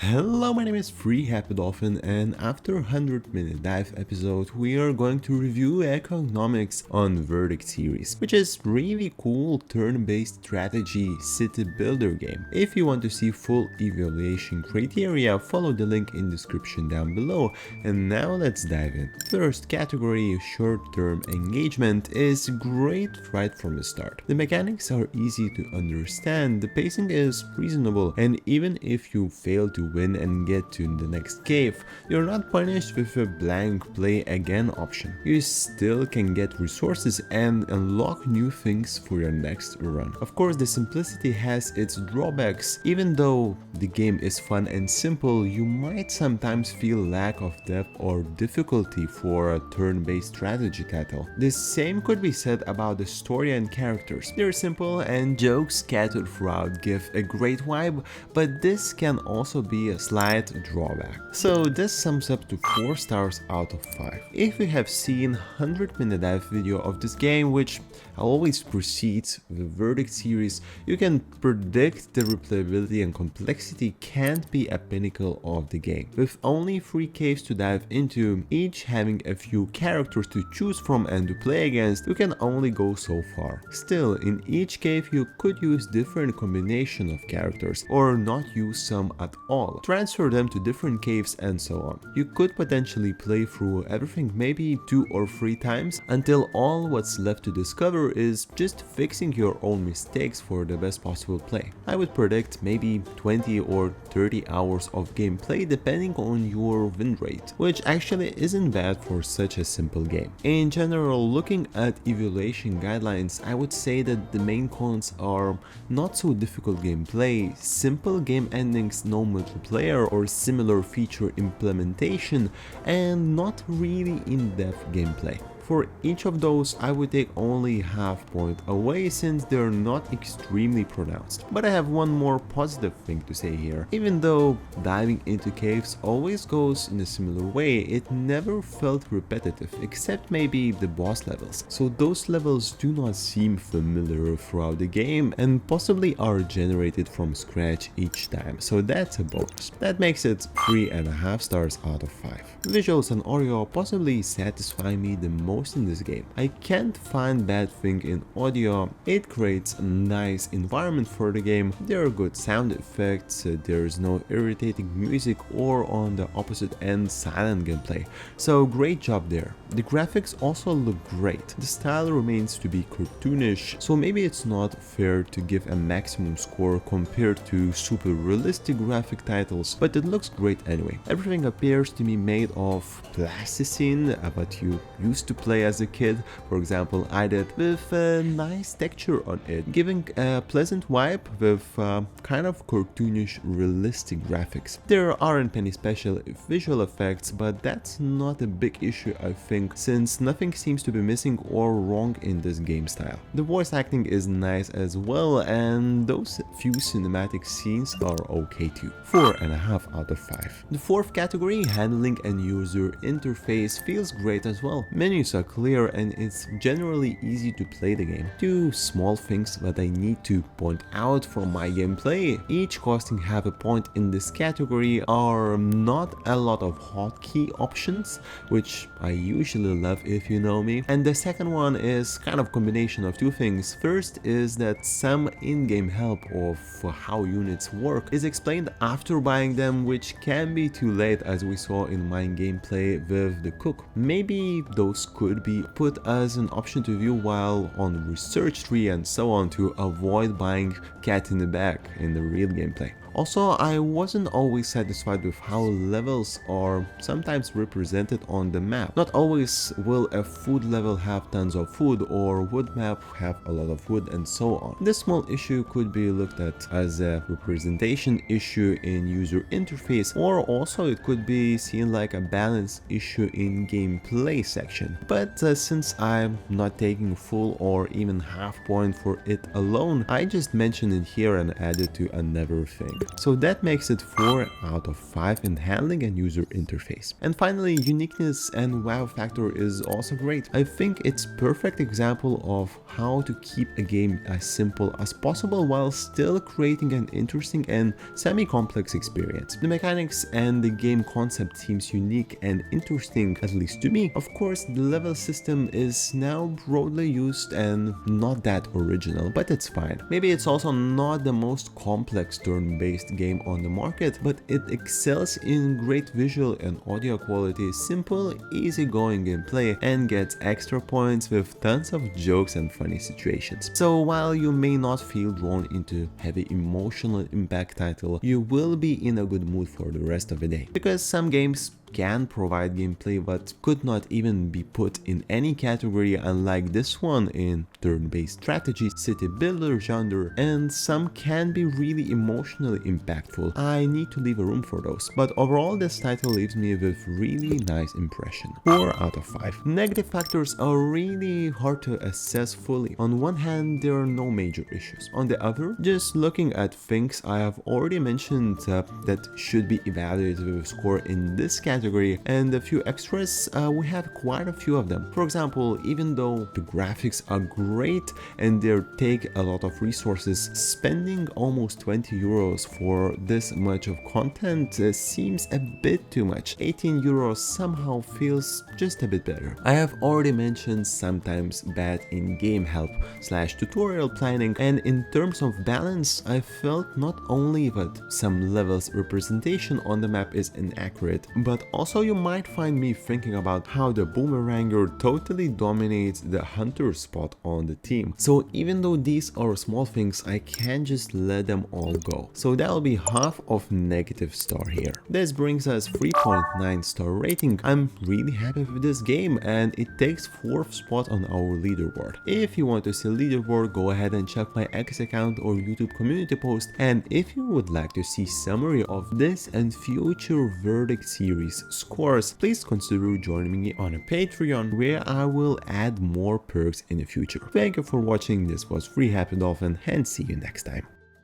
Hello, my name is Free Happy Dolphin, and after 100-minute dive episode, we are going to review EcoGnomix on Verdict series, which is really cool turn-based strategy city builder game. If you want to see full evaluation criteria, follow the link in description down below. And now let's dive in. First category, short-term engagement, is great right from the start. The mechanics are easy to understand, the pacing is reasonable, and even if you fail to win and get to the next cave, you're not punished with a blank play again option. You still can get resources and unlock new things for your next run. Of course, the simplicity has its drawbacks. Even though the game is fun and simple, you might sometimes feel lack of depth or difficulty for a turn-based strategy title. The same could be said about the story and characters. They're simple and jokes scattered throughout give a great vibe, but this can also be a slight drawback. So this sums up to 4 stars out of 5. If you have seen 100-minute dive video of this game, which always precedes the Verdict series, you can predict the replayability and complexity can't be a pinnacle of the game. With only 3 caves to dive into, each having a few characters to choose from and to play against, you can only go so far. Still, in each cave you could use different combination of characters or not use some at all, transfer them to different caves and so on. You could potentially play through everything maybe 2 or 3 times until all what's left to discover is just fixing your own mistakes for the best possible play. I would predict maybe 20 or 30 hours of gameplay depending on your win rate, which actually isn't bad for such a simple game. In general, looking at evaluation guidelines, I would say that the main cons are not so difficult gameplay, simple game endings, no multiplayer or similar feature implementation, and not really in-depth gameplay. For each of those, I would take only half point away since they're not extremely pronounced. But I have one more positive thing to say here. Even though diving into caves always goes in a similar way, it never felt repetitive, except maybe the boss levels. So those levels do not seem familiar throughout the game and possibly are generated from scratch each time. So that's a bonus. That makes it 3.5 stars out of 5. Visuals and audio possibly satisfy me the most in this game. I can't find bad thing in audio. It creates a nice environment for the game. There are good sound effects, there's no irritating music or on the opposite end silent gameplay. So great job there. The graphics also look great. The style remains to be cartoonish, so maybe it's not fair to give a maximum score compared to super realistic graphic titles, but it looks great anyway. Everything appears to be made of plasticine, what you used to play as a kid, for example I did, with a nice texture on it, giving a pleasant vibe with kind of cartoonish realistic graphics. There aren't any special visual effects, but that's not a big issue I think, since nothing seems to be missing or wrong in this game style. The voice acting is nice as well, and those few cinematic scenes are okay too. 4.5 out of 5. The fourth category, handling and user interface, feels great as well. Menus are clear and it's generally easy to play the game. 2 small things that I need to point out from my gameplay, each costing half a point in this category, are not a lot of hotkey options, which I usually love if you know me. And the second one is kind of combination of 2 things. First is that some in-game help of how units work is explained after buying them, which can be too late as we saw in my gameplay with the cook. Maybe those could be put as an option to view while on research tree and so on to avoid buying cat in the bag in the real gameplay. Also, I wasn't always satisfied with how levels are sometimes represented on the map. Not always will a food level have tons of food or wood map have a lot of wood and so on. This small issue could be looked at as a representation issue in user interface, or also it could be seen like a balance issue in gameplay section. But since I'm not taking full or even half point for it alone, I just mention it here and add it to another thing. So that makes it 4 out of 5 in handling and user interface. And finally, uniqueness and wow factor is also great. I think it's perfect example of how to keep a game as simple as possible while still creating an interesting and semi-complex experience. The mechanics and the game concept seems unique and interesting, at least to me. Of course, the level system is now broadly used and not that original, but it's fine. Maybe it's also not the most complex turn-based game on the market, but it excels in great visual and audio quality, simple, easygoing gameplay, and gets extra points with tons of jokes and funny situations. So while you may not feel drawn into heavy emotional impact title, you will be in a good mood for the rest of the day. Because some games can provide gameplay but could not even be put in any category, unlike this one in turn-based strategy, city builder genre, and some can be really emotionally impactful. I need to leave a room for those, but overall this title leaves me with really nice impression. 4 out of 5. Negative factors are really hard to assess fully. On one hand, there are no major issues. On the other, just looking at things I have already mentioned that should be evaluated with a score in this category, and a few extras, we have quite a few of them. For example, even though the graphics are great and they take a lot of resources, spending almost 20 euros for this much of content seems a bit too much. 18 euros somehow feels just a bit better. I have already mentioned sometimes bad in-game help / tutorial planning, and in terms of balance, I felt not only that some levels representation on the map is inaccurate, but also you might find me thinking about how the boomeranger totally dominates the hunter spot on the team. So even though these are small things, I can't just let them all go. So that'll be half of negative star here. This brings us 3.9 star rating. I'm really happy with this game and it takes 4th spot on our leaderboard. If you want to see leaderboard, go ahead and check my X account or YouTube community post, and if you would like to see summary of this and future verdict series scores, please consider joining me on a Patreon where I will add more perks in the future. Thank you for watching. This was Free Happy Dolphin and see you next time.